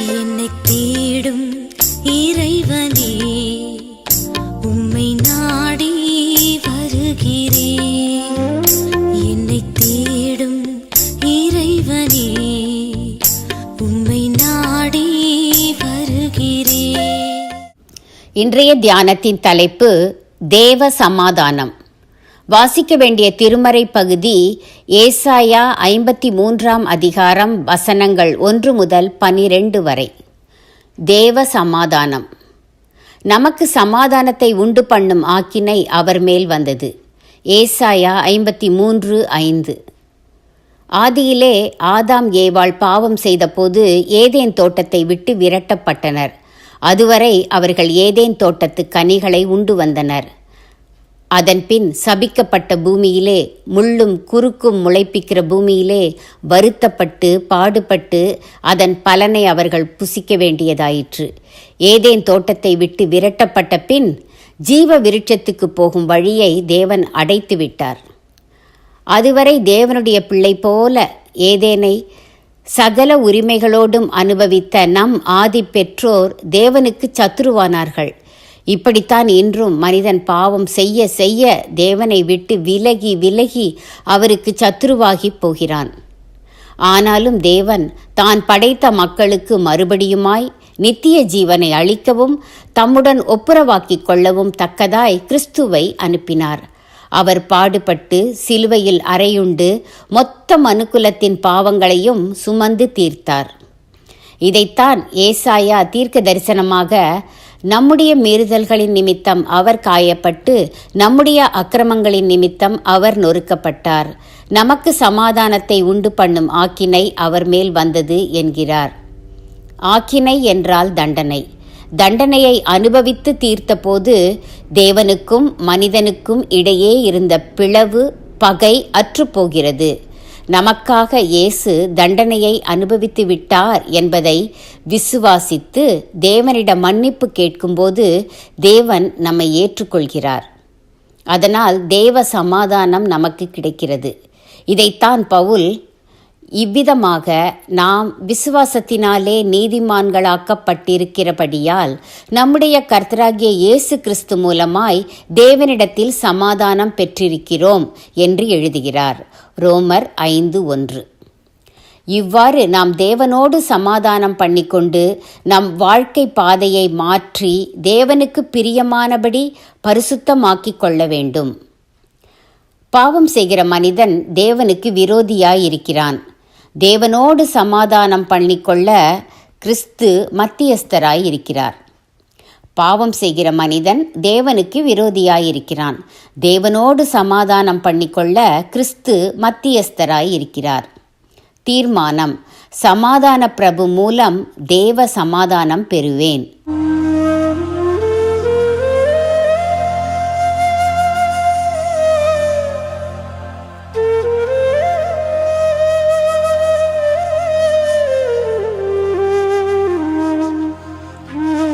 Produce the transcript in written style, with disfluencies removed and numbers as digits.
என்னை தேடும் இறைவனே, உம்மை நாடி வருகிறேன். என்னை தேடும் இறைவனே, உம்மை நாடி வருகிறேன். இன்றைய தியானத்தின் தலைப்பு தேவ சமாதானம். வாசிக்க வேண்டிய திருமறை பகுதி ஏசாயா 53 அதிகாரம் வசனங்கள் 1 முதல் 12 வரை. தேவ சமாதானம். நமக்கு சமாதானத்தை உண்டு பண்ணும் ஆக்கினை அவர் மேல் வந்தது. ஏசாயா 53:5. ஆதியிலே ஆதாம் ஏவாள் பாவம் செய்தபோது ஏதேன் தோட்டத்தை விட்டு விரட்டப்பட்டனர். அதுவரை அவர்கள் ஏதேன் தோட்டத்து கனிகளை உண்டு வந்தனர். அதன்பின் சபிக்கப்பட்ட பூமியிலே, முள்ளும் குறுக்கும் முளைப்பிக்கிற பூமியிலே வருத்தப்பட்டு பாடுபட்டு அதன் பலனை அவர்கள் புசிக்க வேண்டியதாயிற்று. ஏதேன் தோட்டத்தை விட்டு விரட்டப்பட்ட பின் ஜீவ விருட்சத்துக்கு போகும் வழியை தேவன் அடைத்து விட்டார். அதுவரை தேவனுடைய பிள்ளை போல ஏதேனை சகல உரிமைகளோடும் அனுபவித்த நம் ஆதி பெற்றோர் தேவனுக்கு சத்துருவானார்கள். இப்படித்தான் இன்றும் மனிதன் பாவம் செய்ய செய்ய தேவனை விட்டு விலகி விலகி அவருக்கு சத்துருவாகி போகிறான். ஆனாலும் தேவன் தான் படைத்த மக்களுக்கு மறுபடியுமாய் நித்திய ஜீவனை அளிக்கவும் தம்முடன் ஒப்புரவாக்கிக் கொள்ளவும் தக்கதாய் கிறிஸ்துவை அனுப்பினார். அவர் பாடுபட்டு சிலுவையில் அறையுண்டு மொத்த மனுக்குலத்தின் பாவங்களையும் சுமந்து தீர்த்தார். இதைத்தான் ஏசாயா தீர்க்க தரிசனமாக, நம்முடைய மீறுதல்களின் நிமித்தம் அவர் காயப்பட்டு நம்முடைய அக்கிரமங்களின் நிமித்தம் அவர் நொறுக்கப்பட்டார், நமக்கு சமாதானத்தை உண்டு பண்ணும் ஆக்கினை அவர் மேல் வந்தது என்கிறார். ஆக்கினை என்றால் தண்டனை. தண்டனையை அனுபவித்து தீர்த்தபோது தேவனுக்கும் மனிதனுக்கும் இடையே இருந்த பிளவு, பகை அற்றுப்போகிறது. நமக்காக இயேசு தண்டனையை அனுபவித்து விட்டார் என்பதை விசுவாசித்து தேவனிடம் மன்னிப்பு கேட்கும்போது தேவன் நம்மை ஏற்றுக்கொள்கிறார். அதனால் தேவ சமாதானம் நமக்கு கிடைக்கிறது. இதைத்தான் பவுல் இவ்விதமாக, நாம் விசுவாசத்தினாலே நீதிமான்களாக்கப்பட்டிருக்கிறபடியால் நம்முடைய கர்த்தராகிய இயேசு கிறிஸ்து மூலமாய் தேவனிடத்தில் சமாதானம் பெற்றிருக்கிறோம் என்று எழுதுகிறார். ரோமர் 5:1. இவ்வாறு நாம் தேவனோடு சமாதானம் பண்ணிக்கொண்டு நம் வாழ்க்கை பாதையை மாற்றி தேவனுக்கு பிரியமானபடி பரிசுத்தமாக்கிக் கொள்ள வேண்டும். பாவம் செய்கிற மனிதன் தேவனுக்கு விரோதியாயிருக்கிறான். தேவனோடு சமாதானம் பண்ணிக்கொள்ள கிறிஸ்து மத்தியஸ்தராய் இருக்கிறார். பாவம் செய்கிற மனிதன் தேவனுக்கு விரோதியாயிருக்கிறான். தேவனோடு சமாதானம் பண்ணிக்கொள்ள கிறிஸ்து மத்தியஸ்தராய் இருக்கிறார். தீர்மானம்: சமாதான பிரபு மூலம் தேவ சமாதானம் பெறுவேன்.